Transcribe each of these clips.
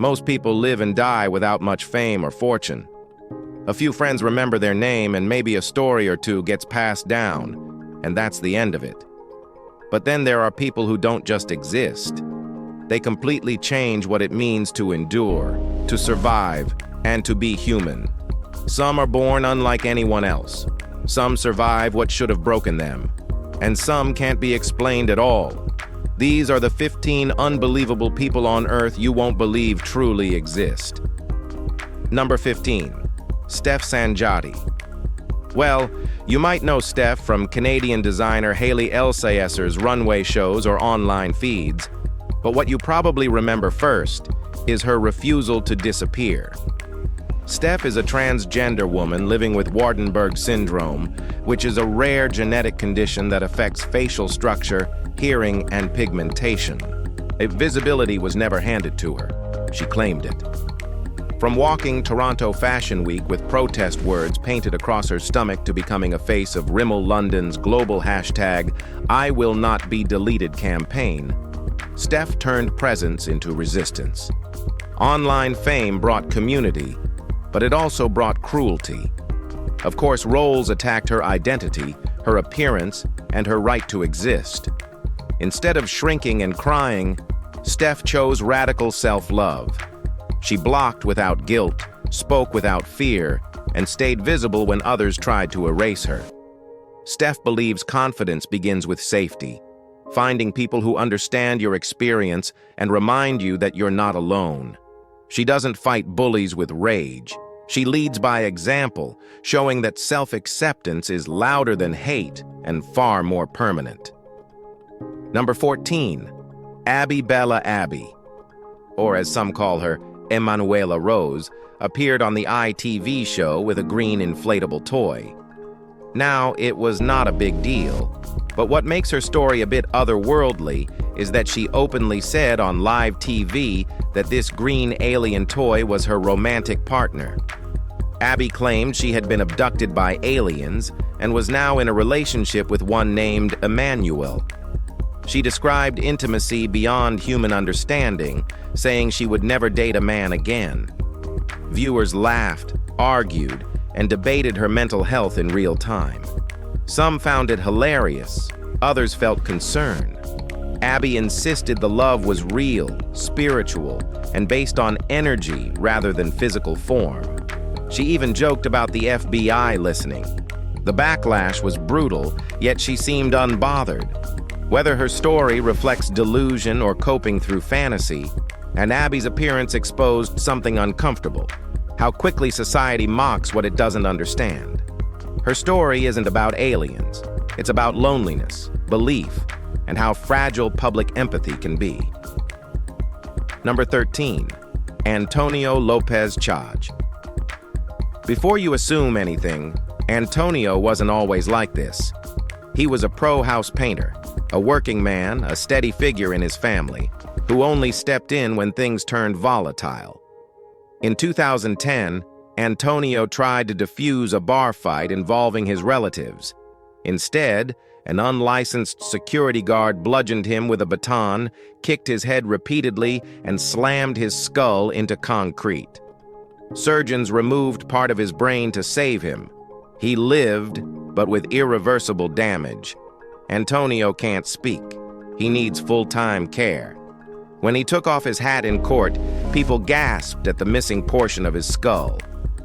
Most people live and die without much fame or fortune. A few friends remember their name and maybe a story or two gets passed down, and that's the end of it. But then there are people who don't just exist. They completely change what it means to endure, to survive, and to be human. Some are born unlike anyone else. Some survive what should have broken them. And some can't be explained at all. These are the 15 unbelievable people on Earth you won't believe truly exist. Number 15. Steph Sanjatis. Well, you might know Steph from Canadian designer Hailey Elsayer's runway shows or online feeds, but what you probably remember first is her refusal to disappear. Steph is a transgender woman living with Waardenburg syndrome, which is a rare genetic condition that affects facial structure, hearing, and pigmentation. Visibility was never handed to her. She claimed it. From walking Toronto Fashion Week with protest words painted across her stomach to becoming a face of Rimmel London's global hashtag "I Will Not Be Deleted" campaign, Steph turned presence into resistance. Online fame brought community, but it also brought cruelty. Of course, roles attacked her identity, her appearance, and her right to exist. Instead of shrinking and crying, Steph chose radical self-love. She blocked without guilt, spoke without fear, and stayed visible when others tried to erase her. Steph believes confidence begins with safety, finding people who understand your experience and remind you that you're not alone. She doesn't fight bullies with rage. She leads by example, showing that self-acceptance is louder than hate and far more permanent. Number 14. Abby Bella Abby, or as some call her, Emanuela Rose, appeared on the ITV show with a green inflatable toy. Now, it was not a big deal, but what makes her story a bit otherworldly is that she openly said on live TV that this green alien toy was her romantic partner. Abby claimed she had been abducted by aliens and was now in a relationship with one named Emmanuel. She described intimacy beyond human understanding, saying she would never date a man again. Viewers laughed, argued, and debated her mental health in real time. Some found it hilarious, others felt concern. Abby insisted the love was real, spiritual, and based on energy rather than physical form. She even joked about the FBI listening. The backlash was brutal, yet she seemed unbothered. Whether her story reflects delusion or coping through fantasy, and Abby's appearance exposed something uncomfortable: how quickly society mocks what it doesn't understand. Her story isn't about aliens. It's about loneliness, belief, and how fragile public empathy can be. Number 13. Antonio Lopez Chaj. Before you assume anything, Antonio wasn't always like this. He was a pro house painter, a working man, a steady figure in his family, who only stepped in when things turned volatile. In 2010, Antonio tried to defuse a bar fight involving his relatives. Instead, an unlicensed security guard bludgeoned him with a baton, kicked his head repeatedly, and slammed his skull into concrete. Surgeons removed part of his brain to save him. He lived, but with irreversible damage. Antonio can't speak. He needs full-time care. When he took off his hat in court, people gasped at the missing portion of his skull.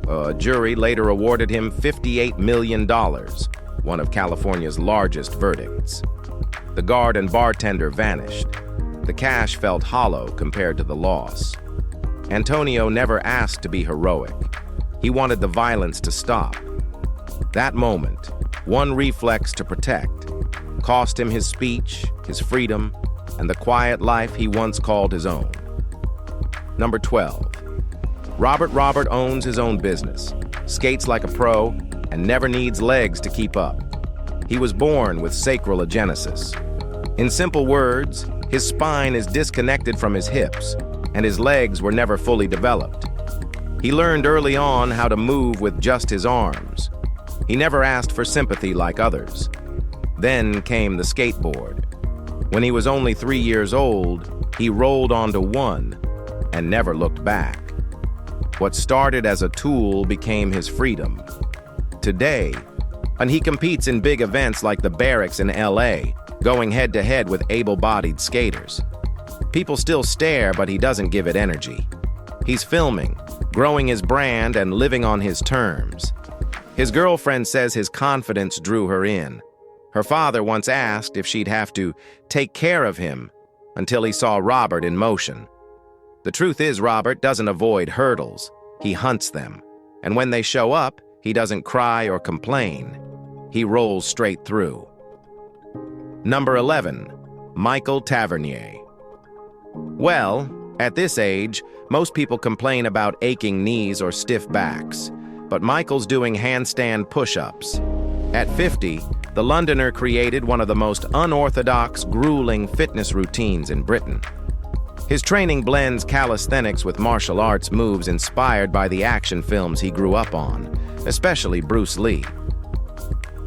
A jury later awarded him $58 million, one of California's largest verdicts. The guard and bartender vanished. The cash felt hollow compared to the loss. Antonio never asked to be heroic. He wanted the violence to stop. That moment, one reflex to protect, cost him his speech, his freedom, and the quiet life he once called his own. Number 12. Robert owns his own business, skates like a pro, and never needs legs to keep up. He was born with sacral agenesis. In simple words, his spine is disconnected from his hips, and his legs were never fully developed. He learned early on how to move with just his arms. He never asked for sympathy like others. Then came the skateboard. When he was only 3 years old, he rolled onto one, and never looked back. What started as a tool became his freedom. Today, and he competes in big events like the Barracks in LA, going head-to-head with able-bodied skaters. People still stare, but he doesn't give it energy. He's filming, growing his brand, and living on his terms. His girlfriend says his confidence drew her in. Her father once asked if she'd have to take care of him until he saw Robert in motion. The truth is, Robert doesn't avoid hurdles. He hunts them. And when they show up, he doesn't cry or complain. He rolls straight through. Number 11. Michael Tavernier. Well, at this age, most people complain about aching knees or stiff backs, but Michael's doing handstand push-ups. At 50, the Londoner created one of the most unorthodox, grueling fitness routines in Britain. His training blends calisthenics with martial arts moves inspired by the action films he grew up on, especially Bruce Lee.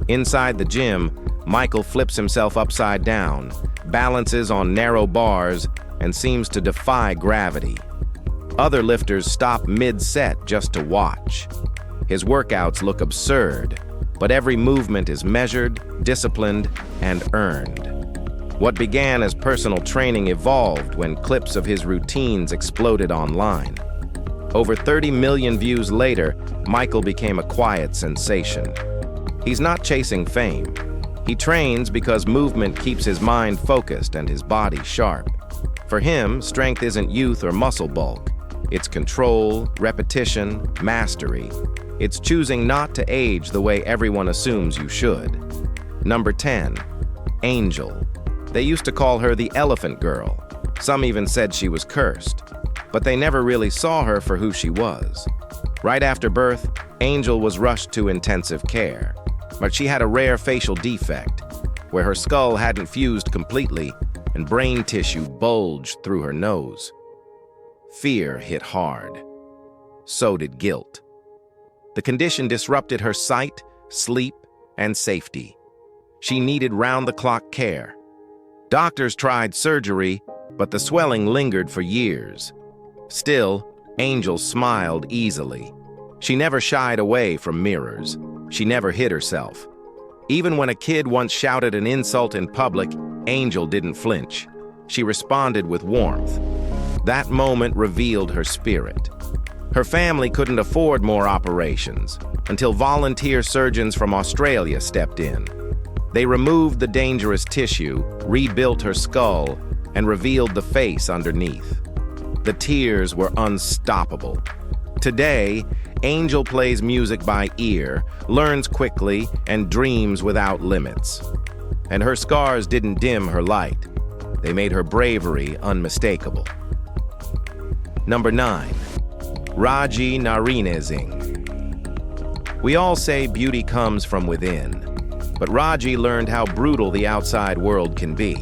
Inside the gym, Michael flips himself upside down, balances on narrow bars, and seems to defy gravity. Other lifters stop mid-set just to watch. His workouts look absurd, but every movement is measured, disciplined, and earned. What began as personal training evolved when clips of his routines exploded online. Over 30 million views later, Michael became a quiet sensation. He's not chasing fame. He trains because movement keeps his mind focused and his body sharp. For him, strength isn't youth or muscle bulk. It's control, repetition, mastery. It's choosing not to age the way everyone assumes you should. Number 10. Angel. They used to call her the Elephant Girl. Some even said she was cursed. But they never really saw her for who she was. Right after birth, Angel was rushed to intensive care. But she had a rare facial defect, where her skull hadn't fused completely and brain tissue bulged through her nose. Fear hit hard. So did guilt. The condition disrupted her sight, sleep, and safety. She needed round-the-clock care. Doctors tried surgery, but the swelling lingered for years. Still, Angel smiled easily. She never shied away from mirrors. She never hid herself. Even when a kid once shouted an insult in public, Angel didn't flinch. She responded with warmth. That moment revealed her spirit. Her family couldn't afford more operations until volunteer surgeons from Australia stepped in. They removed the dangerous tissue, rebuilt her skull, and revealed the face underneath. The tears were unstoppable. Today, Angel plays music by ear, learns quickly, and dreams without limits. And her scars didn't dim her light. They made her bravery unmistakable. Number 9. Raji Narinezing. We all say beauty comes from within, but Raji learned how brutal the outside world can be.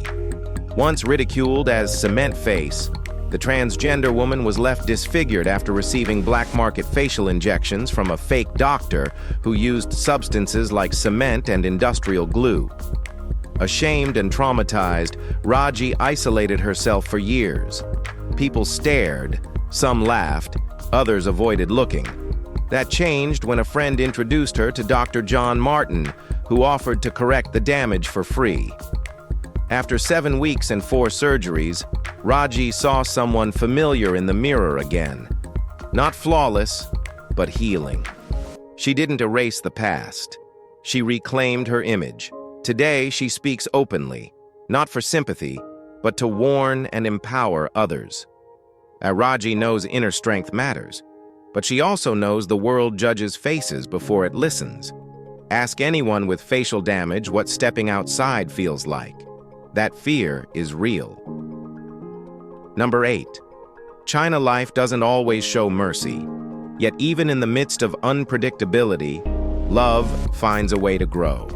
Once ridiculed as cement face, the transgender woman was left disfigured after receiving black market facial injections from a fake doctor who used substances like cement and industrial glue. Ashamed and traumatized, Raji isolated herself for years. People stared, some laughed, others avoided looking. That changed when a friend introduced her to Dr. John Martin, who offered to correct the damage for free. After 7 weeks and 4 surgeries, Raji saw someone familiar in the mirror again. Not flawless, but healing. She didn't erase the past. She reclaimed her image. Today, she speaks openly, not for sympathy, but to warn and empower others. Raji knows inner strength matters, but she also knows the world judges faces before it listens. Ask anyone with facial damage what stepping outside feels like. That fear is real. Number 8. China life doesn't always show mercy, yet even in the midst of unpredictability, love finds a way to grow.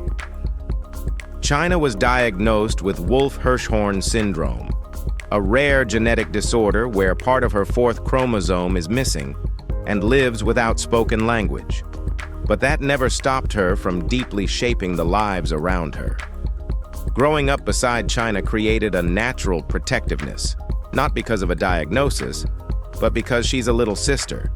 China was diagnosed with Wolff-Hirschhorn syndrome, a rare genetic disorder where part of her 4th chromosome is missing and lives without spoken language. But that never stopped her from deeply shaping the lives around her. Growing up beside China created a natural protectiveness, not because of a diagnosis, but because she's a little sister.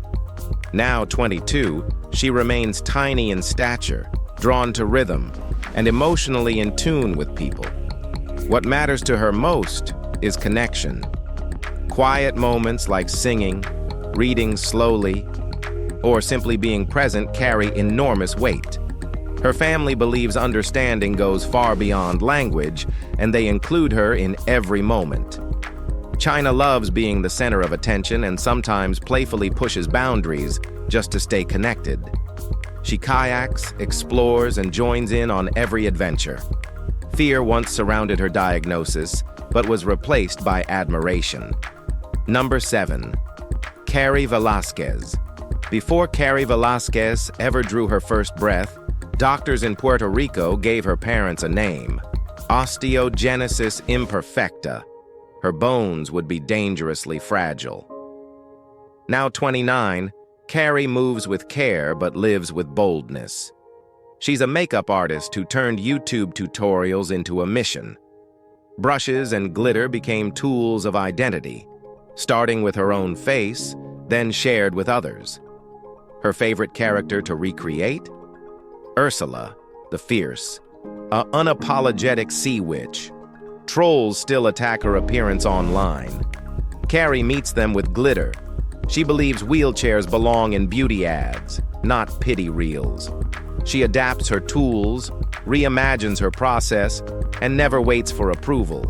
Now 22, she remains tiny in stature, drawn to rhythm, and emotionally in tune with people. What matters to her most is connection. Quiet moments like singing, reading slowly, or simply being present carry enormous weight. Her family believes understanding goes far beyond language, and they include her in every moment. China loves being the center of attention and sometimes playfully pushes boundaries just to stay connected. She kayaks, explores, and joins in on every adventure. Fear once surrounded her diagnosis, but was replaced by admiration. Number 7. Carrie Velasquez. Before Carrie Velasquez ever drew her first breath, doctors in Puerto Rico gave her parents a name: osteogenesis imperfecta. Her bones would be dangerously fragile. Now 29, Carrie moves with care but lives with boldness. She's a makeup artist who turned YouTube tutorials into a mission. Brushes and glitter became tools of identity, starting with her own face, then shared with others. Her favorite character to recreate? Ursula, the Fierce, an unapologetic sea witch. Trolls still attack her appearance online. Carrie meets them with glitter. She believes wheelchairs belong in beauty ads, not pity reels. She adapts her tools, reimagines her process, and never waits for approval.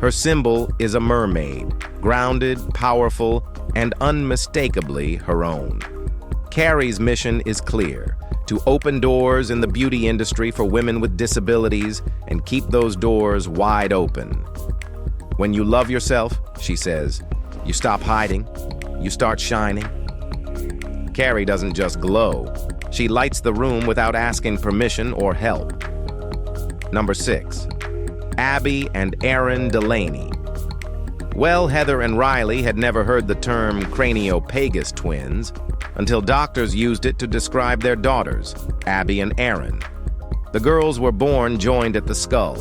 Her symbol is a mermaid, grounded, powerful, and unmistakably her own. Carrie's mission is clear: to open doors in the beauty industry for women with disabilities and keep those doors wide open. When you love yourself, she says, you stop hiding, you start shining. Carrie doesn't just glow. She lights the room without asking permission or help. Number 6. Abby and Aaron Delaney. Well, Heather and Riley had never heard the term craniopagus twins until doctors used it to describe their daughters, Abby and Aaron. The girls were born joined at the skull.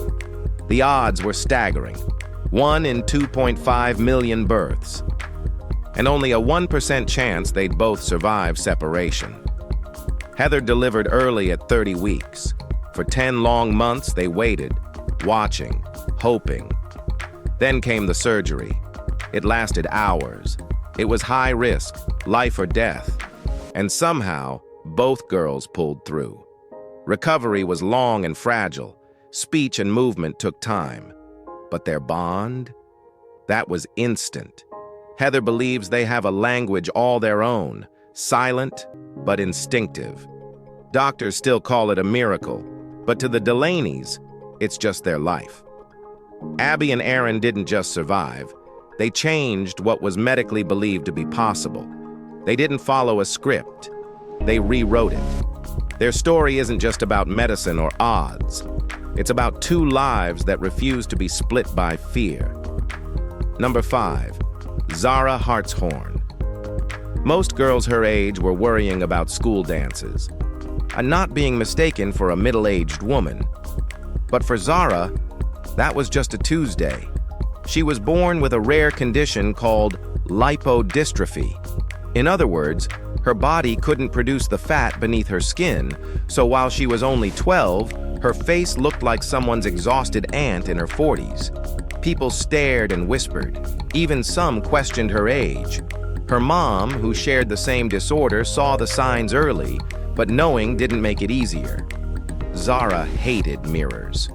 The odds were staggering: 1 in 2.5 million births, and only a 1% chance they'd both survive separation. Heather delivered early at 30 weeks. For 10 long months, they waited, watching, hoping. Then came the surgery. It lasted hours. It was high risk, life or death. And somehow, both girls pulled through. Recovery was long and fragile. Speech and movement took time. But their bond? That was instant. Heather believes they have a language all their own, silent but instinctive. Doctors still call it a miracle, but to the Delaneys, it's just their life. Abby and Aaron didn't just survive. They changed what was medically believed to be possible. They didn't follow a script. They rewrote it. Their story isn't just about medicine or odds. It's about 2 lives that refuse to be split by fear. Number 5. Zara Hartshorn. Most girls her age were worrying about school dances, and not being mistaken for a middle-aged woman. But for Zara, that was just a Tuesday. She was born with a rare condition called lipodystrophy. In other words, her body couldn't produce the fat beneath her skin, so while she was only 12, her face looked like someone's exhausted aunt in her 40s. People stared and whispered. Even some questioned her age. Her mom, who shared the same disorder, saw the signs early, but knowing didn't make it easier. Zara hated mirrors.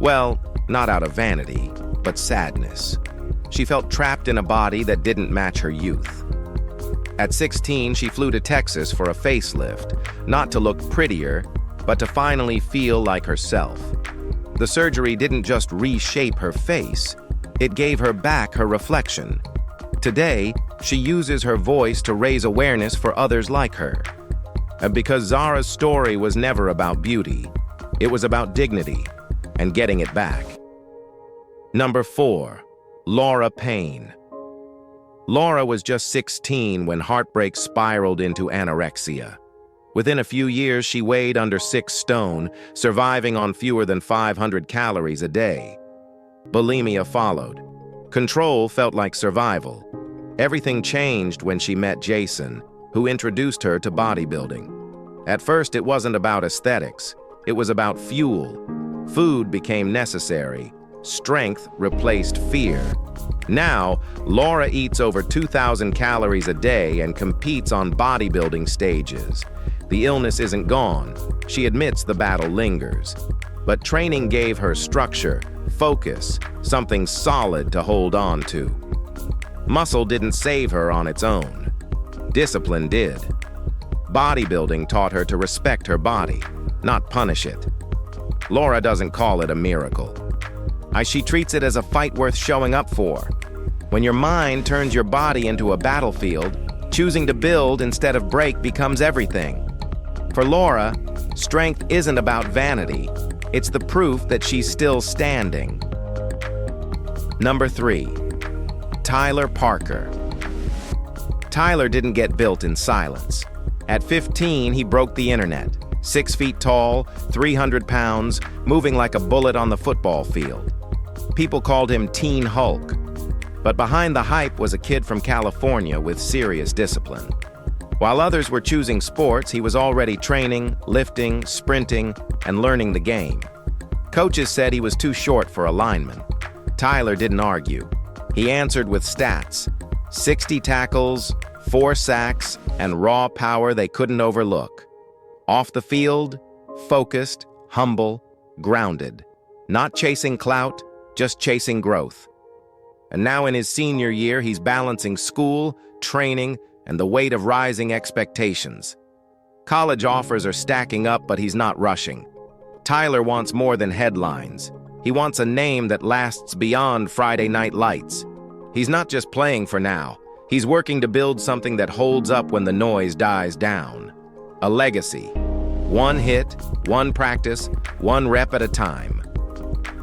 Well, not out of vanity, but sadness. She felt trapped in a body that didn't match her youth. At 16, she flew to Texas for a facelift, not to look prettier, but to finally feel like herself. The surgery didn't just reshape her face, it gave her back her reflection. Today, she uses her voice to raise awareness for others like her. And because Zara's story was never about beauty, it was about dignity and getting it back. Number 4. Laura Payne. Laura was just 16 when heartbreak spiraled into anorexia. Within a few years, she weighed under 6 stone, surviving on fewer than 500 calories a day. Bulimia followed. Control felt like survival. Everything changed when she met Jason, who introduced her to bodybuilding. At first, it wasn't about aesthetics. It was about fuel. Food became necessary. Strength replaced fear. Now, Laura eats over 2,000 calories a day and competes on bodybuilding stages. The illness isn't gone. She admits the battle lingers. But training gave her structure, focus, something solid to hold on to. Muscle didn't save her on its own. Discipline did. Bodybuilding taught her to respect her body, not punish it. Laura doesn't call it a miracle. She treats it as a fight worth showing up for. When your mind turns your body into a battlefield, choosing to build instead of break becomes everything. For Laura, strength isn't about vanity. It's the proof that she's still standing. Number 3. Tyler Parker. Tyler didn't get built in silence. At 15, he broke the internet. 6 feet tall, 300 pounds, moving like a bullet on the football field. People called him Teen Hulk. But behind the hype was a kid from California with serious discipline. While others were choosing sports, he was already training, lifting, sprinting, and learning the game. Coaches said he was too short for a lineman. Tyler didn't argue. He answered with stats: 60 tackles, 4 sacks, and raw power they couldn't overlook. Off the field, focused, humble, grounded. Not chasing clout, just chasing growth. And now in his senior year, he's balancing school, training, and the weight of rising expectations. College offers are stacking up, but he's not rushing. Tyler wants more than headlines. He wants a name that lasts beyond Friday night lights. He's not just playing for now. He's working to build something that holds up when the noise dies down. A legacy. One hit, one practice, one rep at a time.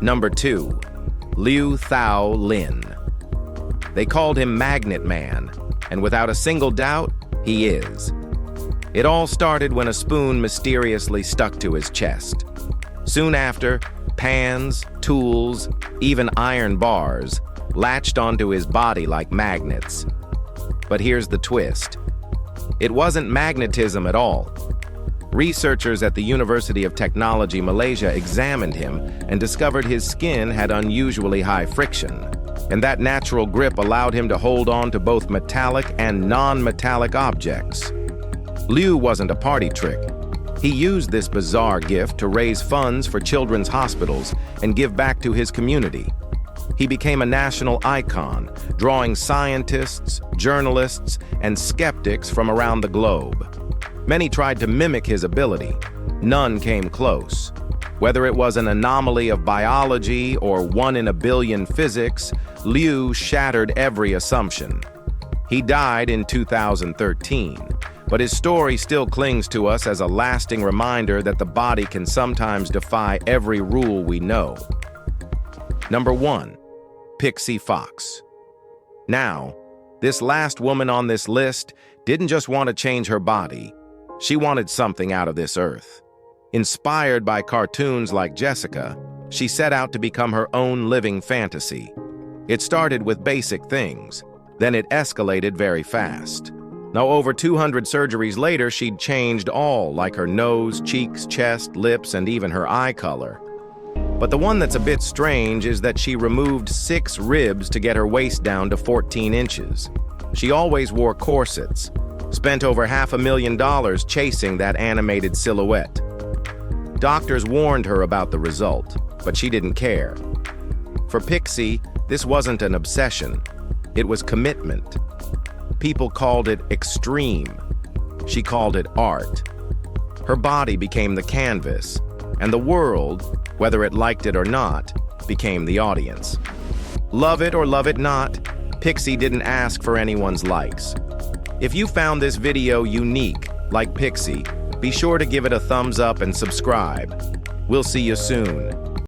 Number 2. Liu Thao Lin. They called him Magnet Man, and without a single doubt, he is. It all started when a spoon mysteriously stuck to his chest. Soon after, pans, tools, even iron bars latched onto his body like magnets. But here's the twist. It wasn't magnetism at all. Researchers at the University of Technology, Malaysia examined him and discovered his skin had unusually high friction, and that natural grip allowed him to hold on to both metallic and non-metallic objects. Liu wasn't a party trick. He used this bizarre gift to raise funds for children's hospitals and give back to his community. He became a national icon, drawing scientists, journalists, and skeptics from around the globe. Many tried to mimic his ability. None came close. Whether it was an anomaly of biology or 1 in a billion physics, Liu shattered every assumption. He died in 2013, but his story still clings to us as a lasting reminder that the body can sometimes defy every rule we know. Number 1. Pixie Fox. Now, this last woman on this list didn't just want to change her body. She wanted something out of this earth. Inspired by cartoons like Jessica, she set out to become her own living fantasy. It started with basic things, then it escalated very fast. Now, over 200 surgeries later, she'd changed all, like her nose, cheeks, chest, lips, and even her eye color. But the one that's a bit strange is that she removed 6 ribs to get her waist down to 14 inches. She always wore corsets, spent over $500,000 chasing that animated silhouette. Doctors warned her about the result, but she didn't care. For Pixie, this wasn't an obsession. It was commitment. People called it extreme. She called it art. Her body became the canvas, and the world, whether it liked it or not, became the audience. Love it or love it not, Pixie didn't ask for anyone's likes. If you found this video unique, like Pixie, be sure to give it a thumbs up and subscribe. We'll see you soon.